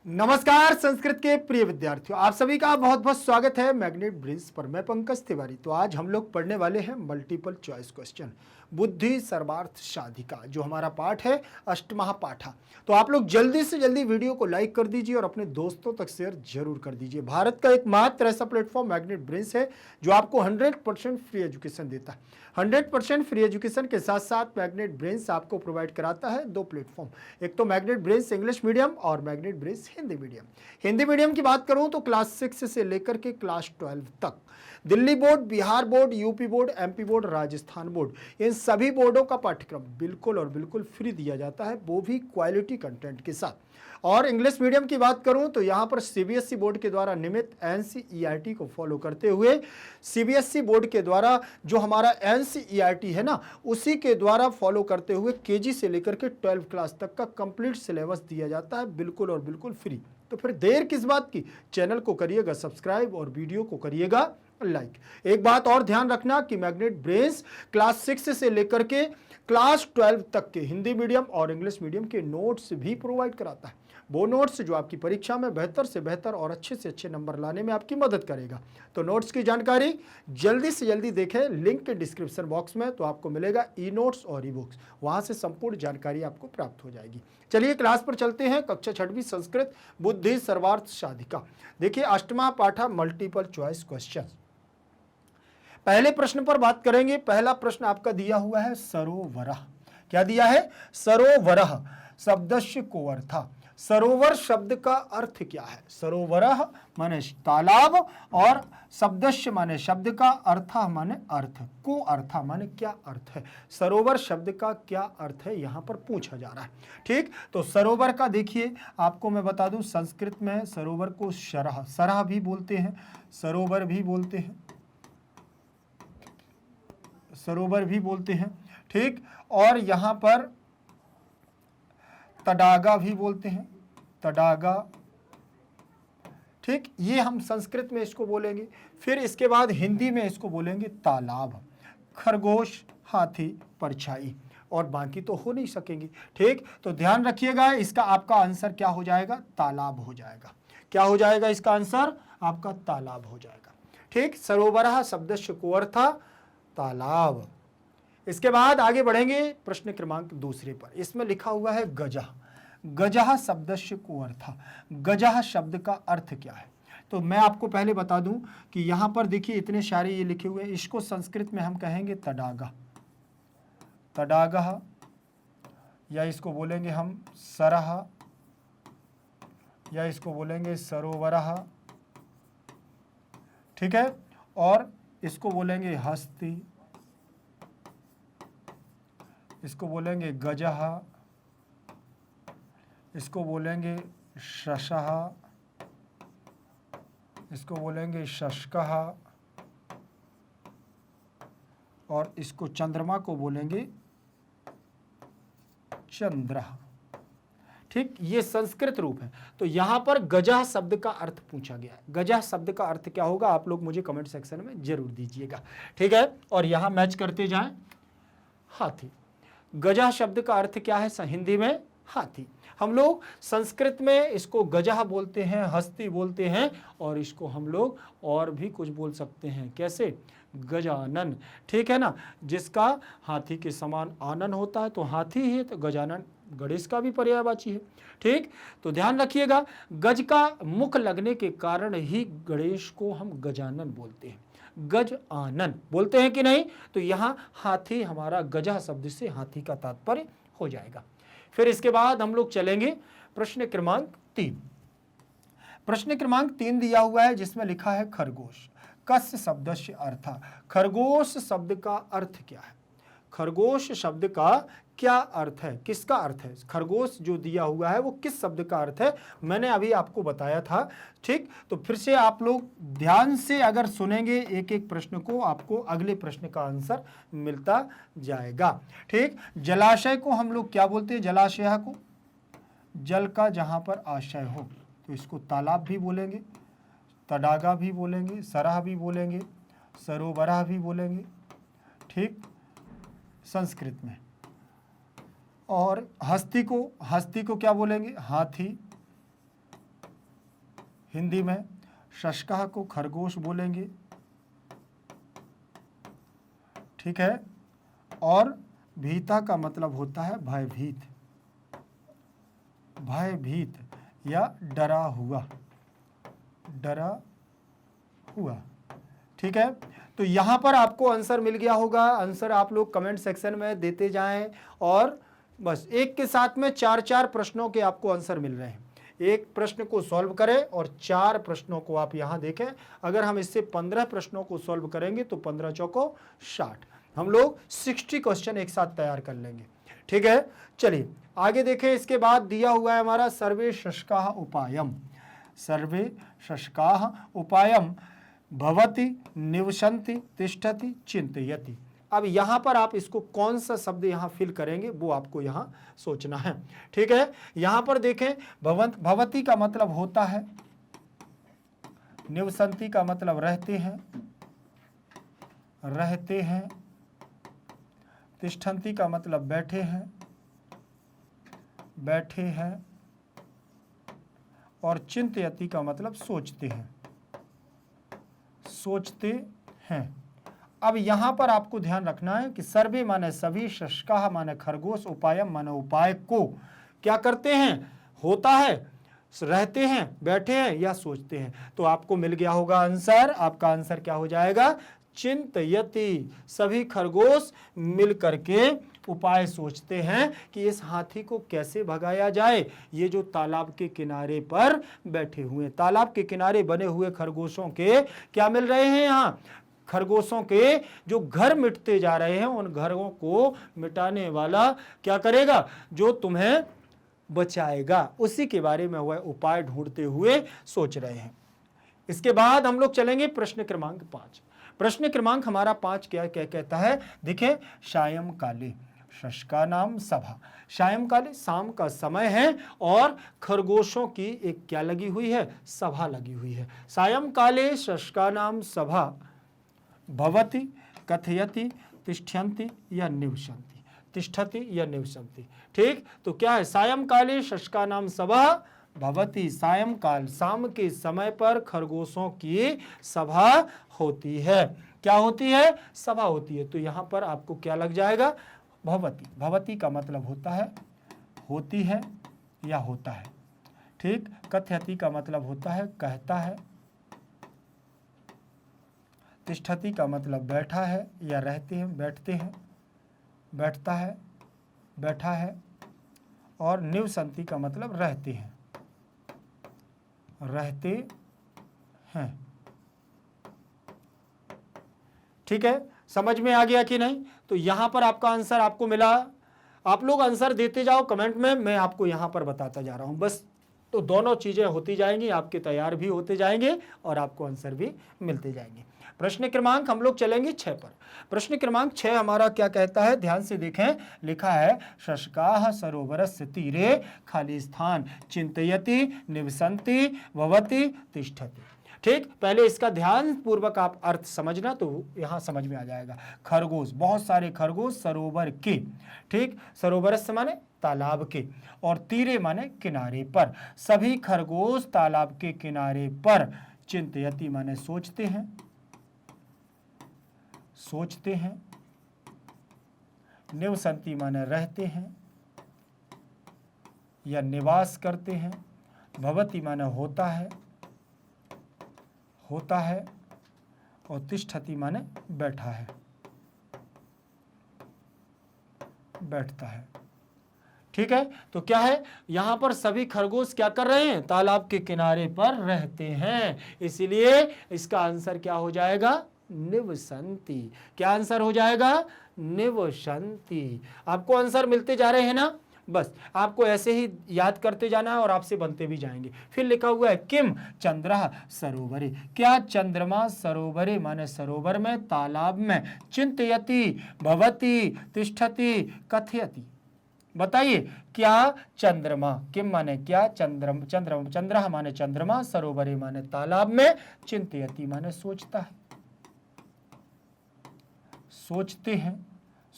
नमस्कार संस्कृत के प्रिय विद्यार्थियों, आप सभी का बहुत बहुत स्वागत है मैग्नेट ब्रिज पर। मैं पंकज तिवारी। तो आज हम लोग पढ़ने वाले हैं मल्टीपल चॉइस क्वेश्चन, बुद्धि सर्वार्थ साधिका, जो हमारा पाठ है अष्टमः पाठा। तो आप लोग जल्दी से जल्दी वीडियो को लाइक कर दीजिए और अपने दोस्तों तक शेयर जरूर कर दीजिए। भारत का एकमात्र ऐसा प्लेटफॉर्म मैग्नेट ब्रिज है जो आपको 100% फ्री एजुकेशन देता है। 100% फ्री एजुकेशन के साथ साथ मैग्नेट ब्रेन्स आपको प्रोवाइड कराता है दो प्लेटफॉर्म, एक तो मैग्नेट ब्रेन्स इंग्लिश मीडियम और magnet brains Hindi medium. Hindi medium की बात करूं तो क्लास 6 से लेकर के क्लास 12 तक Delhi board, Bihar board, UP board, MP board, Rajasthan board, इन सभी बोर्डों का पाठ्यक्रम बिल्कुल और बिल्कुल फ्री दिया जाता है, वो भी क्वालिटी कंटेंट के साथ। और इंग्लिश मीडियम की बात करूं तो यहां पर सीबीएसई बोर्ड के द्वारा नियमित एनसीईआरटी को फॉलो करते हुए, सीबीएसई बोर्ड के द्वारा जो हमारा एनसीईआरटी है ना, उसी के द्वारा फॉलो करते हुए केजी से लेकर के 12 क्लास तक का कंप्लीट सिलेबस दिया जाता है, बिल्कुल और बिल्कुल फ्री। तो फिर देर किस बात की, चैनल को करिएगा सब्सक्राइब और वीडियो को करिएगा लाइक। एक बात और ध्यान रखना कि मैग्नेट ब्रेन्स क्लास 6 से लेकर के क्लास 12 तक के हिंदी मीडियम और इंग्लिश मीडियम के नोट्स भी प्रोवाइड कराता है। वो नोट्स जो आपकी परीक्षा में बेहतर से बेहतर और अच्छे से अच्छे नंबर लाने में आपकी मदद करेगा। तो नोट्स की जानकारी जल्दी से जल्दी देखें, लिंक के डिस्क्रिप्शन बॉक्स में तो आपको मिलेगा ई नोट्स और ई बुक्स, वहां से संपूर्ण जानकारी आपको प्राप्त हो जाएगी। चलिए क्लास पर चलते हैं। कक्षा 6वीं संस्कृत, बुद्धि सर्वार्थ साधिका। देखिए अष्टमा पाठा मल्टीपल चॉइस क्वेश्चन। पहले प्रश्न पर बात करेंगे। पहला प्रश्न आपका दिया हुआ है सरोवरः। क्या दिया है? सरोवरः शब्दस्य को अर्थ। सरोवर शब्द का अर्थ क्या है? सरोवरः माने तालाब और शब्दस्य माने शब्द का, अर्थ माने अर्थ, को अर्थ माने क्या अर्थ है। सरोवर शब्द का क्या अर्थ है यहां पर पूछा जा रहा है। ठीक, तो सरोवर का देखिए आपको मैं बता दूं, संस्कृत में सरोवर को शरह, सरह भी बोलते हैं, सरोवर भी बोलते हैं, सरोवर भी बोलते हैं। ठीक, और यहां पर तडागा भी बोलते हैं, तडागा। ठीक, ये हम संस्कृत में इसको बोलेंगे। फिर इसके बाद हिंदी में इसको बोलेंगे तालाब, खरगोश, हाथी, परछाई, और बाकी तो हो नहीं सकेंगी। ठीक, तो ध्यान रखिएगा, इसका आपका आंसर क्या हो जाएगा? तालाब हो जाएगा। क्या हो जाएगा इसका आंसर? आपका तालाब हो जाएगा। ठीक, सरोवरः शब्दस्य को अर्थ तालाब। इसके बाद आगे बढ़ेंगे प्रश्न क्रमांक दूसरे पर। इसमें लिखा हुआ है गजः। गजः शब्दस्य को अर्थ। गजः शब्द का अर्थ क्या है? तो मैं आपको पहले बता दूं कि यहां पर देखिए इतने सारे ये लिखे हुए हैं, इसको संस्कृत में हम कहेंगे तडागा, तडागः, या इसको बोलेंगे हम सरह, या इसको बोलेंगे सरोवरः। ठीक है, और इसको बोलेंगे हस्ती, इसको बोलेंगे गजः, इसको बोलेंगे शशः, इसको बोलेंगे शशकः, और इसको चंद्रमा को बोलेंगे चंद्रः। ठीक, ये संस्कृत रूप है। तो यहां पर गजः शब्द का अर्थ पूछा गया है। गजः शब्द का अर्थ क्या होगा आप लोग मुझे कमेंट सेक्शन में जरूर दीजिएगा। ठीक है, और यहां मैच करते जाएं। हाथी, गजः शब्द का अर्थ क्या है? हिंदी में हाथी। हम लोग संस्कृत में इसको गजः बोलते हैं, हस्ती बोलते हैं, और इसको हम लोग और भी कुछ बोल सकते हैं। कैसे? गजानन। ठीक है ना, जिसका हाथी के समान आनन होता है तो हाथी ही है, तो गजानन गणेश का भी पर्यायवाची है। ठीक, तो ध्यान रखिएगा, गज का मुख लगने के कारण ही गणेश को हम गजानन बोलते हैं, गज आनन बोलते हैं कि नहीं। तो यहां हाथी हमारा गजः शब्द से हाथी का तात्पर्य हो जाएगा। फिर इसके बाद हम लोग चलेंगे प्रश्न क्रमांक 3। प्रश्न क्रमांक 3 दिया हुआ है जिसमें लिखा है खरगोश। कस्य शब्दस्य अर्थ। खरगोश शब्द का अर्थ क्या है? खरगोश शब्द का क्या अर्थ है? किसका अर्थ है? खरगोश जो दिया हुआ है वो किस शब्द का अर्थ है? मैंने अभी आपको बताया था। ठीक, तो फिर से आप लोग ध्यान से अगर सुनेंगे एक एक प्रश्न को, आपको अगले प्रश्न का आंसर मिलता जाएगा। ठीक, जलाशय को हम लोग क्या बोलते हैं? जलाशय को जल का जहां पर आशय हो, तो इसको तालाब भी बोलेंगे, तडागा भी बोलेंगे, सरह भी बोलेंगे, सरोवरः भी बोलेंगे। ठीक, संस्कृत में। और हस्ती को क्या बोलेंगे? हाथी, हिंदी में शशकाः को खरगोश बोलेंगे, ठीक है। और भीता का मतलब होता है भयभीत, भयभीत या डरा हुआ, डरा हुआ, ठीक है। तो यहाँ पर आपको आंसर मिल गया होगा। आंसर आप लोग कमेंट सेक्शन में देते जाएं और बस एक के साथ में 4-4 प्रश्नों के आपको आंसर मिल रहे हैं। एक प्रश्न को सॉल्व करें और 4 प्रश्नों को आप यहाँ देखें। अगर हम इससे 15 प्रश्नों को सॉल्व करेंगे तो 15 चौको 60, हम लोग 60 क्वेश्चन एक साथ तैयार कर लेंगे, ठीक है। चलिए आगे देखें। इसके बाद दिया हुआ है हमारा सर्वे शशकाः उपायम, सर्वे शशकाः उपायम भवति निवसन्ति तिष्ठति चिंतयति। अब यहाँ पर आप इसको कौन सा शब्द यहाँ फिल करेंगे वो आपको यहाँ सोचना है, ठीक है। यहाँ पर देखें, भवति का मतलब होता है, निवसन्ति का मतलब रहते हैं, रहते हैं, तिष्ठन्ति का मतलब बैठे हैं, बैठे हैं, और चिंतयति का मतलब सोचते हैं, सोचते हैं। अब यहां पर आपको ध्यान रखना है कि सर्वे माने सभी, शशकाः माने खरगोश, उपायम माने उपाय को क्या करते हैं, होता है, रहते हैं, बैठे हैं या सोचते हैं। तो आपको मिल गया होगा आंसर। आपका आंसर क्या हो जाएगा, चिंतयति। सभी खरगोश मिल करके उपाय सोचते हैं कि इस हाथी को कैसे भगाया जाए। ये जो तालाब के किनारे पर बैठे हुए, तालाब के किनारे बने हुए खरगोशों के क्या मिल रहे हैं, यहाँ खरगोशों के जो घर मिटते जा रहे हैं, उन घरों को मिटाने वाला क्या करेगा, जो तुम्हें बचाएगा, उसी के बारे में वह उपाय ढूंढते हुए सोच रहे हैं। इसके बाद हम लोग चलेंगे प्रश्न क्रमांक 5। प्रश्न क्रमांक हमारा 5 क्या क्या कहता है, देखिए, सायंकाले शशकानां सभा। सायंकाले शाम का समय है और खरगोशों की एक क्या लगी हुई है, सभा लगी हुई है। सायंकाले शशकानां सभा भवति कथयति तिष्ठन्ति या निवसन्ति, तिष्ठति या निवसन्ति, ठीक। तो क्या है, सायंकाले शशकानां सभा भवति, सायंकाल शाम के समय पर खरगोशों की सभा होती है। क्या होती है, सभा होती है। तो यहां पर आपको क्या लग जाएगा, भवति। भवति का मतलब होता है होती है या होता है, ठीक। कथयति का मतलब होता है कहता है, तिष्ठति का मतलब बैठा है या रहते हैं, बैठते हैं, बैठता है, बैठा है, और निवसन्ति का मतलब रहते हैं, रहते हैं, ठीक है। समझ में आ गया कि नहीं। तो यहां पर आपका आंसर आपको मिला। आप लोग आंसर देते जाओ कमेंट में, मैं आपको यहां पर बताता जा रहा हूं बस। तो दोनों चीजें होती जाएंगी, आपके तैयार भी होते जाएंगे और आपको आंसर भी मिलते जाएंगे। प्रश्न क्रमांक हम लोग चलेंगे 6 पर। प्रश्न क्रमांक 6 हमारा क्या कहता है, ध्यान से देखें। लिखा है, शशकाः सरोवरस्य तीरे खाली स्थान चिंतयति निवसन्ति भवति तिष्ठति, ठीक। पहले इसका ध्यान पूर्वक आप अर्थ समझना, तो यहां समझ में आ जाएगा। खरगोश, बहुत सारे खरगोश सरोवर के, ठीक। सरोवरस्य माने तालाब के, और तीरे माने किनारे पर। सभी खरगोश तालाब के किनारे पर। चिंतयति माने सोचते हैं, सोचते हैं। निवसन्ति माने रहते हैं या निवास करते हैं। भवति माने होता है, होता है, और तिष्ठति माने बैठा है, बैठता है, ठीक है। तो क्या है, यहां पर सभी खरगोश क्या कर रहे हैं, तालाब के किनारे पर रहते हैं, इसीलिए इसका आंसर क्या हो जाएगा, निवसन्ति। क्या आंसर हो जाएगा, निवसन्ति। आपको आंसर मिलते जा रहे हैं ना, बस आपको ऐसे ही याद करते जाना है और आपसे बनते भी जाएंगे। फिर लिखा हुआ है, किम चंद्रः सरोवरे। क्या चंद्रमा सरोवरे माने सरोवर में, तालाब में। चिंतयति भवति तिष्ठति कथयति। बताइए, क्या चंद्रमा, किम माने क्या, चंद्रः माने चंद्रमा, सरोवरे माने तालाब में, चिंतयति माने सोचता है, सोचते हैं,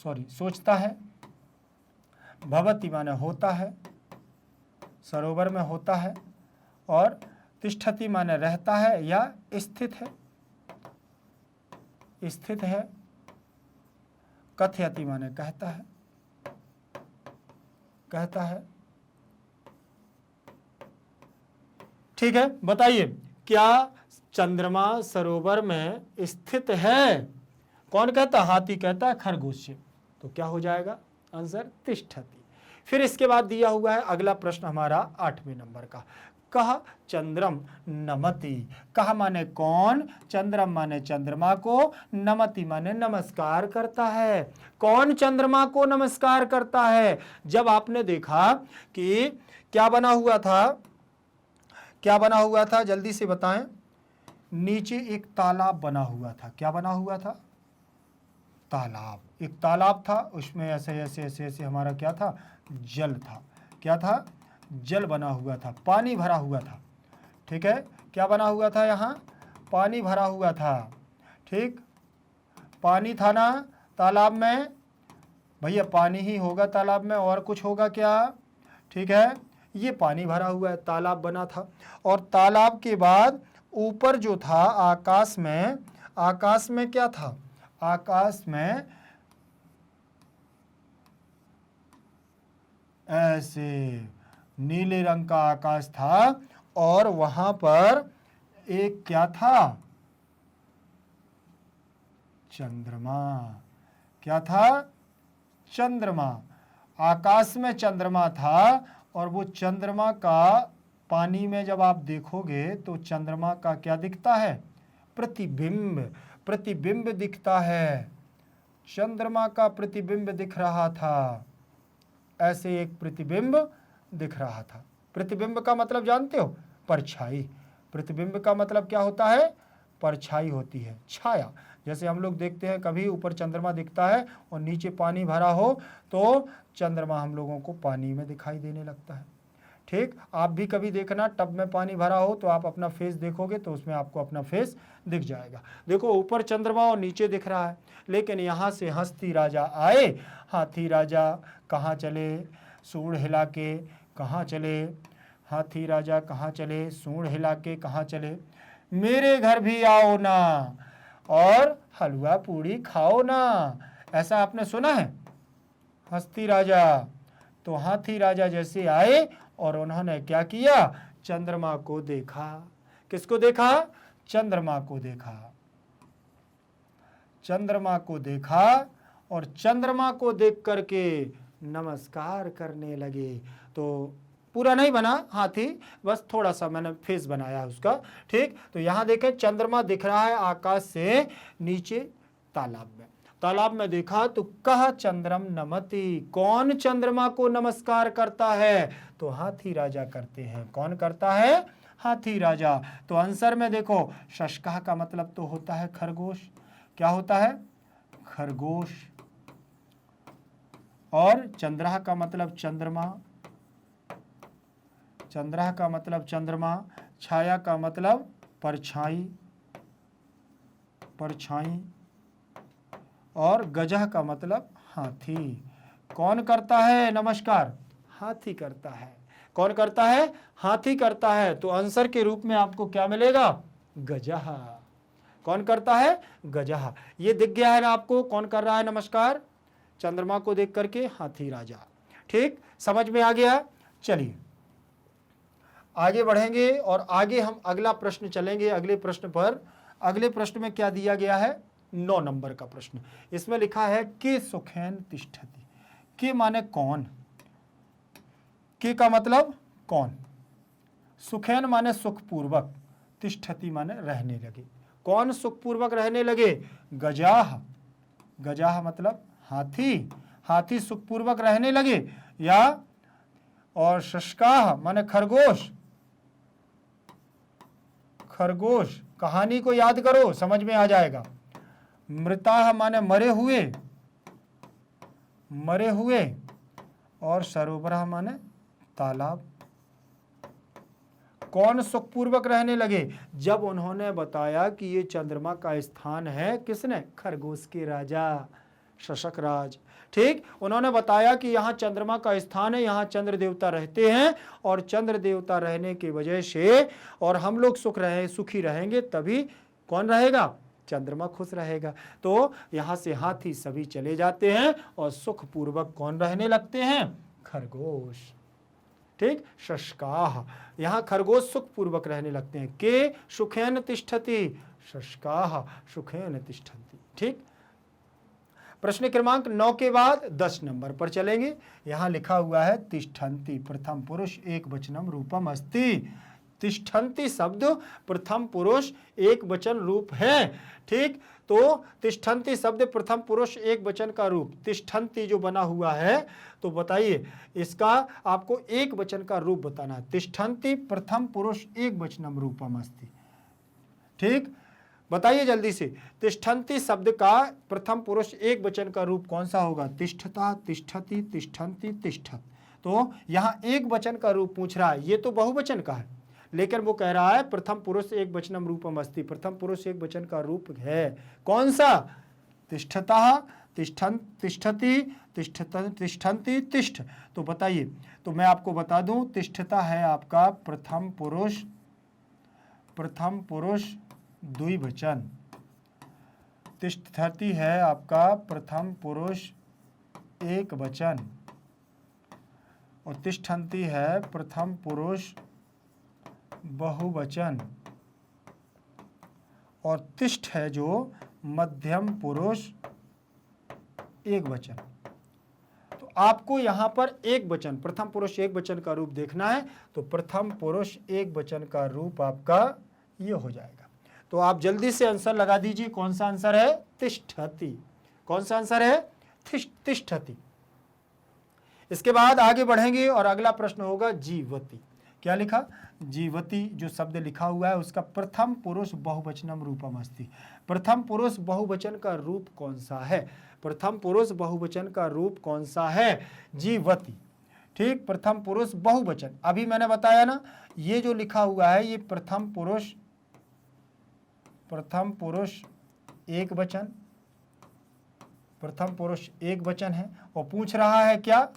सॉरी सोचता है। भवति माने होता है, सरोवर में होता है, और तिष्ठति माने रहता है या स्थित है, स्थित है। कथयति माने कहता है, कहता है। ठीक है, बताइए क्या चंद्रमा सरोवर में स्थित है? कौन कहता? हाथी कहता है खरगोश से। तो क्या हो जाएगा आंसर? तिष्ठति। फिर इसके बाद दिया हुआ है अगला प्रश्न हमारा 8वें नंबर का। कह चंद्रम नमति। कह माने कौन, चंद्रम माने चंद्रमा को, नमति माने नमस्कार करता है। कौन चंद्रमा को नमस्कार करता है? जब आपने देखा कि क्या बना हुआ था, क्या बना हुआ था, जल्दी से बताएं। नीचे एक तालाब बना हुआ था। क्या बना हुआ था? तालाब। एक तालाब था, उसमें ऐसे ऐसे ऐसे ऐसे हमारा क्या था? जल था। क्या था? जल बना हुआ था, पानी भरा हुआ था। ठीक है, क्या बना हुआ था? यहाँ पानी भरा हुआ था। ठीक, पानी था ना तालाब में? भैया पानी ही होगा तालाब में, और कुछ होगा क्या? ठीक है, ये पानी भरा हुआ है, तालाब बना था। और तालाब के बाद ऊपर जो था आकाश में, आकाश में क्या था? आकाश में ऐसे नीले रंग का आकाश था, और वहां पर एक क्या था? चंद्रमा। क्या था? चंद्रमा। आकाश में चंद्रमा था, और वो चंद्रमा का पानी में जब आप देखोगे तो चंद्रमा का क्या दिखता है? प्रतिबिंब। प्रतिबिंब दिखता है। चंद्रमा का प्रतिबिंब दिख रहा था, ऐसे एक प्रतिबिंब दिख रहा था। प्रतिबिंब का मतलब जानते हो? परछाई। प्रतिबिंब का मतलब क्या होता है? परछाई होती है, छाया। जैसे हम लोग देखते हैं कभी ऊपर चंद्रमा दिखता है और नीचे पानी भरा हो तो चंद्रमा हम लोगों को पानी में दिखाई देने लगता है। ठीक, आप भी कभी देखना टब में पानी भरा हो तो आप अपना फेस देखोगे तो उसमें आपको अपना फेस दिख जाएगा। देखो ऊपर चंद्रमा और नीचे दिख रहा है। लेकिन यहाँ से हस्ती राजा आए। हाथी राजा कहाँ चले? सूंड हिला के कहाँ चले? हाथी राजा कहाँ चले? सूंड हिला के कहाँ चले? मेरे घर भी आओ ना और हलवा पूड़ी खाओ ना। ऐसा आपने सुना है? हस्ती राजा। तो हाथी राजा जैसे आए और उन्होंने क्या किया? चंद्रमा को देखा। किसको देखा? चंद्रमा को देखा। चंद्रमा को देखा और चंद्रमा को देख करके नमस्कार करने लगे। तो पूरा नहीं बना हाथी, बस थोड़ा सा मैंने फेस बनाया उसका। ठीक, तो यहाँ देखें चंद्रमा दिख रहा है आकाश से नीचे तालाब में। तालाब में देखा तो कह चंद्रम नमति। कौन चंद्रमा को नमस्कार करता है? तो हाथी राजा करते हैं। कौन करता है? हाथी राजा। तो आंसर में देखो शशकाह का मतलब तो होता है खरगोश। क्या होता है? खरगोश। और चंद्रह का मतलब चंद्रमा। चंद्रह का मतलब चंद्रमा। छाया का मतलब परछाई, परछाई। और गजह का मतलब हाथी। कौन करता है नमस्कार? हाथी करता है। कौन करता है? हाथी करता है। तो आंसर के रूप में आपको क्या मिलेगा? गजह। कौन करता है? गजह। ये दिख गया है ना आपको कौन कर रहा है नमस्कार? चंद्रमा को देख करके हाथी राजा। ठीक, समझ में आ गया? चलिए आगे बढ़ेंगे और आगे हम अगला प्रश्न चलेंगे अगले प्रश्न पर। अगले प्रश्न में क्या दिया गया है? 9 नंबर का प्रश्न। इसमें लिखा है के सुखेन तिष्ठति। के माने कौन, के का मतलब कौन, सुखेन माने सुखपूर्वक, तिष्ठति माने रहने लगे। कौन सुखपूर्वक रहने लगे? गजाह। गजाह मतलब हाथी, हाथी सुखपूर्वक रहने लगे। या और शशकाह माने खरगोश। खरगोश, कहानी को याद करो समझ में आ जाएगा। मृताह माने मरे हुए, मरे हुए। और सरोवरः माने तालाब। कौन सुखपूर्वक रहने लगे? जब उन्होंने बताया कि ये चंद्रमा का स्थान है। किसने? खरगोश के राजा। शशक राज। ठीक, उन्होंने बताया कि यहाँ चंद्रमा का स्थान है, यहाँ चंद्र देवता रहते हैं और चंद्र देवता रहने की वजह से और हम लोग सुखी रहेंगे तभी कौन रहेगा, चंद्रमा खुश रहेगा। तो यहाँ से हाथी सभी चले जाते हैं और सुखपूर्वक कौन रहने लगते हैं, खरगोश। ठीक, शशकाः, यहाँ खरगोश सुखपूर्वक रहने लगते हैं। के सुखेन तिष्ठति, शशकाः सुखेन तिष्ठन्ति। ठीक, प्रश्न क्रमांक 9 के बाद 10 नंबर पर चलेंगे। यहाँ लिखा हुआ है तिष्ठन्ति प्रथम पुरुष एक वचनम रूपम अस्ति। तिष्ठन्ति शब्द प्रथम पुरुष एक वचन रूप है। ठीक, तो तिष्ठन्ति शब्द प्रथम पुरुष एक वचन का रूप, तिष्ठन्ति जो बना हुआ है, तो बताइए इसका आपको एक वचन का रूप बताना है। तिष्ठन्ति प्रथम पुरुष एक वचनम रूपम अस्ति। ठीक, बताइए जल्दी से, तिष्ठन्ति शब्द का प्रथम पुरुष एक वचन का रूप कौन सा होगा, तिष्ठता, तिष्ठति, तिष्ठन्ति, तिष्ठत। तो यहाँ एक वचन का रूप पूछ रहा है, ये तो बहुवचन का है, लेकिन वो कह रहा है प्रथम पुरुष एक वचनम रूपम अस्ति, प्रथम पुरुष एक वचन का रूप है कौन सा, तिष्ठता, तिष्ठति, तिष्ठन्ति, तिष्ठ। तो बताइए, तो मैं आपको बता दूं, तिष्ठता है आपका प्रथम पुरुष द्विवचन, तिष्ठति है आपका प्रथम पुरुष एक वचन और तिष्ठन्ति है प्रथम पुरुष बहुवचन और तिष्ठ है जो मध्यम पुरुष एक वचन। तो आपको यहां पर एक वचन, प्रथम पुरुष एक वचन का रूप देखना है, तो प्रथम पुरुष एक वचन का रूप आपका ये हो जाएगा। तो आप जल्दी से आंसर लगा दीजिए, कौन सा आंसर है, तिष्ठति। कौन सा आंसर है, तिष्ठति। इसके बाद आगे बढ़ेंगे और अगला प्रश्न होगा जीवति। क्या लिखा, जीवति जो शब्द लिखा हुआ है उसका प्रथम पुरुष बहुवचनम रूपम अस्ति। प्रथम पुरुष बहुवचन का रूप कौन सा है, प्रथम पुरुष बहुवचन का रूप कौन सा है, जीवति। ठीक, प्रथम पुरुष बहुवचन, अभी मैंने बताया ना, ये जो लिखा हुआ है ये प्रथम पुरुष एक वचन, प्रथम पुरुष एक वचन है और पूछ रहा है क्या,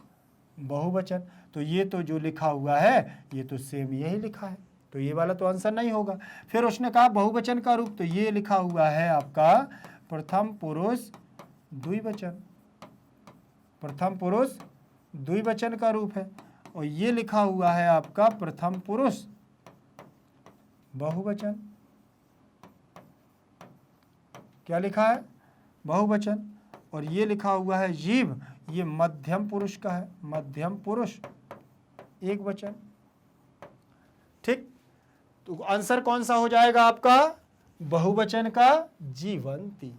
बहुवचन। तो ये तो जो लिखा हुआ है ये तो सेम यही लिखा है, तो ये वाला तो आंसर नहीं होगा। फिर उसने कहा बहुवचन का रूप, तो ये लिखा हुआ है आपका प्रथम पुरुष द्विवचन, प्रथम पुरुष द्विवचन का रूप है और ये लिखा हुआ है आपका प्रथम पुरुष बहुवचन। क्या लिखा है, बहुवचन। और ये लिखा हुआ है जीव, ये मध्यम पुरुष का है, मध्यम पुरुष एक वचन। ठीक, तो आंसर कौन सा हो जाएगा आपका, बहुवचन का जीवंती।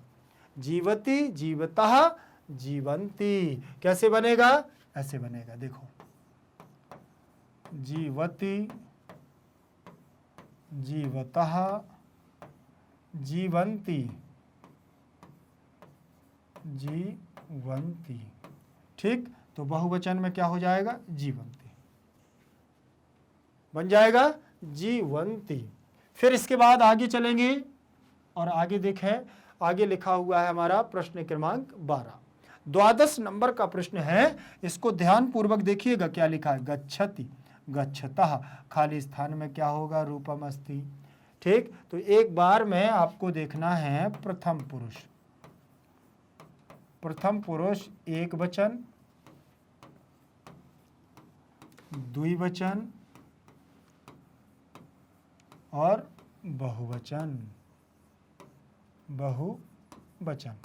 जीवति, जीवतः, जीवंती। कैसे बनेगा, ऐसे बनेगा, देखो, जीवति, जीवतः, जीवंती, जीवंती। ठीक, तो बहुवचन में क्या हो जाएगा, जीवंती बन जाएगा, जीवंती। फिर इसके बाद आगे चलेंगे और आगे देखें, आगे लिखा हुआ है हमारा प्रश्न क्रमांक 12, 12 नंबर का प्रश्न है। इसको ध्यान पूर्वक देखिएगा, क्या लिखा है, गच्छति, गच्छतः, खाली स्थान में क्या होगा, रूपम अस्ति। ठीक, तो एक बार में आपको देखना है प्रथम पुरुष, प्रथम पुरुष एक वचन, द्विवचन और बहुवचन, बहुवचन।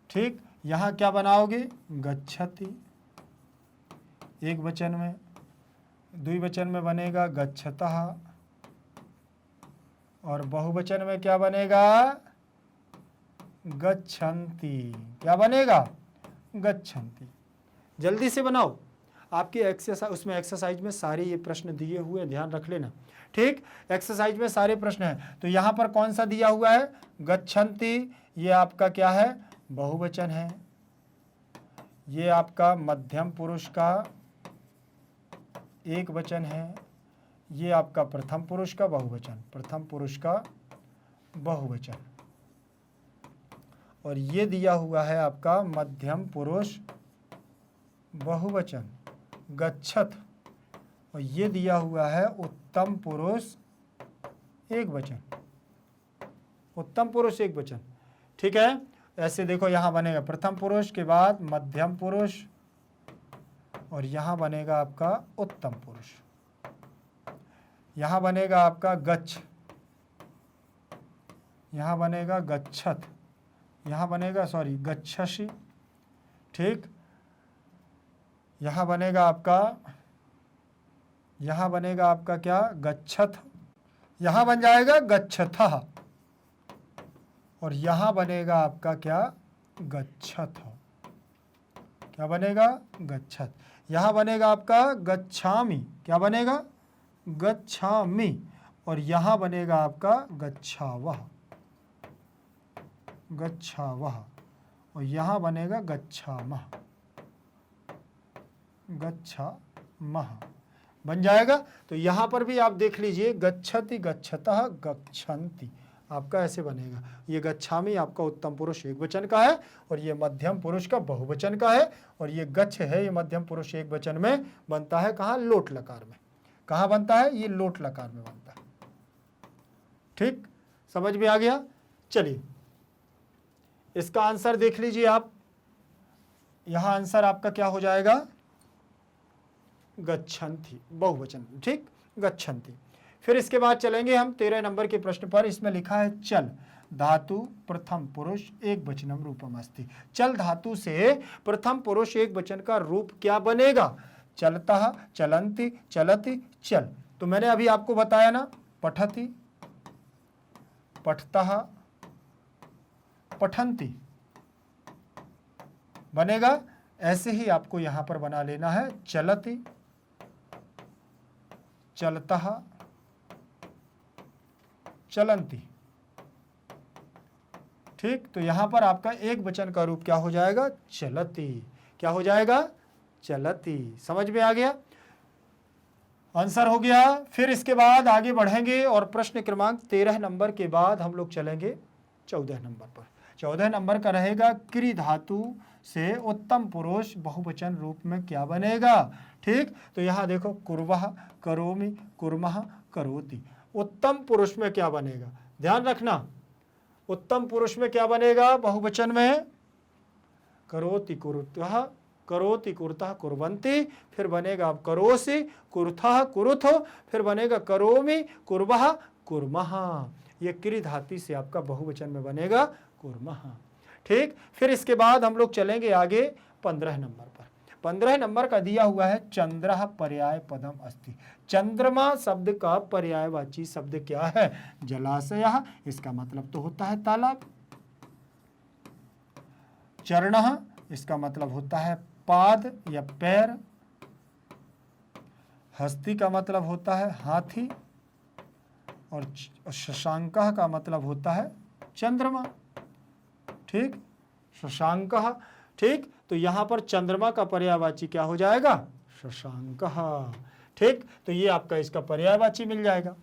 ठीक, यहां क्या बनाओगे, गच्छति एक वचन में, द्विवचन में बनेगा गच्छतः और बहुवचन में क्या बनेगा, गच्छन्ति। क्या बनेगा, गच्छन्ति। जल्दी से बनाओ, आपकी एक्सरसाइज, उसमें एक्सरसाइज में सारे ये प्रश्न दिए हुए, ध्यान रख लेना। ठीक, एक्सरसाइज में सारे प्रश्न हैं। तो यहाँ पर कौन सा दिया हुआ है, गच्छन्ति, ये आपका क्या है, बहुवचन है। ये आपका मध्यम पुरुष का एक वचन है। ये आपका प्रथम पुरुष का बहुवचन, प्रथम पुरुष का बहुवचन। और ये दिया हुआ है आपका मध्यम पुरुष बहुवचन गच्छथ, और ये दिया हुआ है उत्तम पुरुष एकवचन, उत्तम पुरुष एकवचन। ठीक है, ऐसे देखो यहाँ बनेगा प्रथम पुरुष के बाद मध्यम पुरुष और यहाँ बनेगा आपका उत्तम पुरुष, यहाँ बनेगा आपका गच्छ, यहाँ बनेगा गच्छथ, यहाँ बनेगा गच्छसि। ठीक, यहाँ बनेगा आपका क्या गच्छथ, यहाँ बन जाएगा गच्छथः, और यहाँ बनेगा आपका क्या गच्छथ, क्या बनेगा गच्छथ। यहाँ बनेगा आपका गच्छामि, क्या बनेगा गच्छामि, और यहाँ बनेगा आपका गच्छावः, गच्छावः, और यहाँ बनेगा गच्छामः, गच्छामः बन जाएगा। तो यहाँ पर भी आप देख लीजिए गच्छति गच्छतः गच्छन्ति, आपका ऐसे बनेगा। ये गच्छामि आपका उत्तम पुरुष एकवचन का है और ये मध्यम पुरुष का बहुवचन का है, और ये गच्छ है ये मध्यम पुरुष एकवचन में बनता है कहाँ, लोट लकार में। कहाँ बनता है, ये लोट लकार में बनता है। ठीक, समझ में आ गया। चलिए इसका आंसर देख लीजिए आप, यहाँ आंसर आपका क्या हो जाएगा, गच्छन्ति बहुवचन। ठीक, गच्छन्ति। फिर इसके बाद चलेंगे हम 13 नंबर के प्रश्न पर। इसमें लिखा है चल धातु प्रथम पुरुष एक वचनम रूपम अस्ति। चल धातु से प्रथम पुरुष एक वचन का रूप क्या बनेगा, चलता, चलंती, चलती, चल। तो मैंने अभी आपको बताया ना, पठति, पठतः, पठन्ति बनेगा। ऐसे ही आपको यहां पर बना लेना है चलति, चलतः, चलंती। ठीक, तो यहां पर आपका एक वचन का रूप क्या हो जाएगा, चलती। क्या हो जाएगा, चलती। समझ में आ गया, आंसर हो गया। फिर इसके बाद आगे बढ़ेंगे और प्रश्न क्रमांक 13 नंबर के बाद हम लोग चलेंगे 14 नंबर पर। 14 नंबर का रहेगा क्रि धातु से उत्तम पुरुष बहुवचन रूप में क्या बनेगा। ठीक, तो यहां देखो कुर्वः, करोमि, कुर्मः, करोति। उत्तम पुरुष में क्या बनेगा, ध्यान रखना, उत्तम पुरुष में क्या बनेगा बहुवचन में, करोति कुरुतः, करोति कुरुतः कुर्वन्ति, फिर बनेगा अब करोसि कुरुथः कुरुथो, फिर बनेगा करोमि कुर्वः कुर्मः। ये क्रि धातु से आपका बहुवचन में बनेगा कुर्मः। ठीक, फिर इसके बाद हम लोग चलेंगे आगे 15 नंबर पर। 15 नंबर का दिया हुआ है चंद्रः पर्याय पदम अस्ति। चंद्रमा शब्द का पर्यायवाची शब्द क्या है, जलाशयः, इसका मतलब तो होता है तालाब। चरणः, इसका मतलब होता है पाद या पैर। हस्ती का मतलब होता है हाथी, और शशांकः का मतलब होता है चंद्रमा। ठीक, शशांकः। ठीक, तो यहां पर चंद्रमा का पर्यायवाची क्या हो जाएगा, शशांकः। ठीक, तो ये आपका इसका पर्यायवाची मिल जाएगा।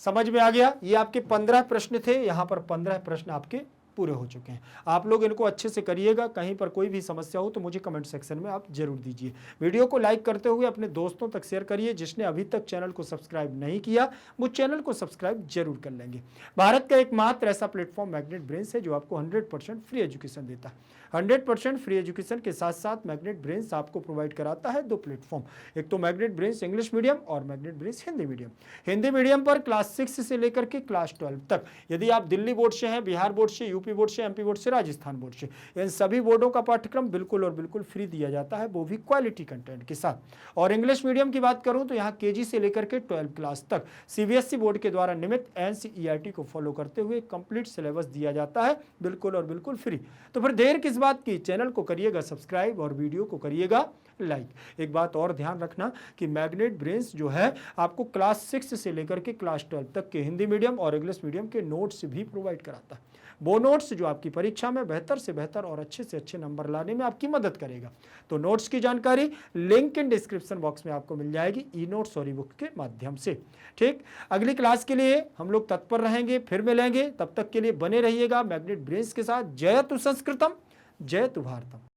समझ में आ गया। ये आपके 15 प्रश्न थे, यहां पर 15 प्रश्न आपके पूरे हो चुके हैं। आप लोग इनको अच्छे से करिएगा। कहीं पर कोई भी समस्या हो तो मुझे कमेंट सेक्शन में आप जरूर दीजिए। वीडियो को लाइक करते हुए अपने दोस्तों तक शेयर करिए। जिसने अभी तक चैनल को सब्सक्राइब नहीं किया वो चैनल को सब्सक्राइब जरूर कर लेंगे। भारत का एकमात्र ऐसा प्लेटफॉर्म मैग्नेट ब्रेन्स है जो आपको 100% फ्री एजुकेशन देता है। 100% फ्री एजुकेशन के साथ साथ मैग्नेट ब्रेन्स आपको प्रोवाइड कराता है 2 प्लेटफॉर्म, एक तो मैग्नेट ब्रेन्स इंग्लिश मीडियम और magnet brains Hindi medium. Hindi medium पर क्लास 6 से लेकर के क्लास 12 तक, यदि आप दिल्ली बोर्ड से हैं, बिहार बोर्ड से, यूपी बोर्ड से, एमपी बोर्ड से, राजस्थान बोर्ड से, इन सभी बोर्डों का पाठ्यक्रम बिल्कुल और बिल्कुल फ्री दिया जाता है, वो भी क्वालिटी कंटेंट के साथ। और इंग्लिश मीडियम की बात करूं तो यहाँ केजी से लेकर के 12 क्लास तक सीबीएसई बोर्ड के द्वारा निमित एनसीईआरटी को फॉलो करते हुए कंप्लीट सिलेबस दिया जाता है, बिल्कुल और बिल्कुल फ्री। तो फिर देर किस बात की, चैनल को करिएगा सब्सक्राइब और वीडियो को करिएगा लाइक। एक बात और ध्यान रखना कि मैग्नेट ब्रेन्स जो है आपको क्लास 6 से लेकर के क्लास 12 तक के हिंदी मीडियम और इंग्लिश मीडियम के नोट्स भी प्रोवाइड कराता है। वो नोट नोट्स जो आपकी परीक्षा में बेहतर से बेहतर और अच्छे से अच्छे नंबर लाने में आपकी मदद करेगा। तो नोट्स की जानकारी लिंक इन डिस्क्रिप्शन बॉक्स में आपको मिल जाएगी ई नोट्स और ई बुक के माध्यम से। ठीक, अगली क्लास के लिए हम लोग तत्पर रहेंगे, फिर मिलेंगे। तब तक के लिए बने रहिएगा मैग्नेट ब्रेन्स के साथ। जयतु संस्कृतम, जयतु भारतम।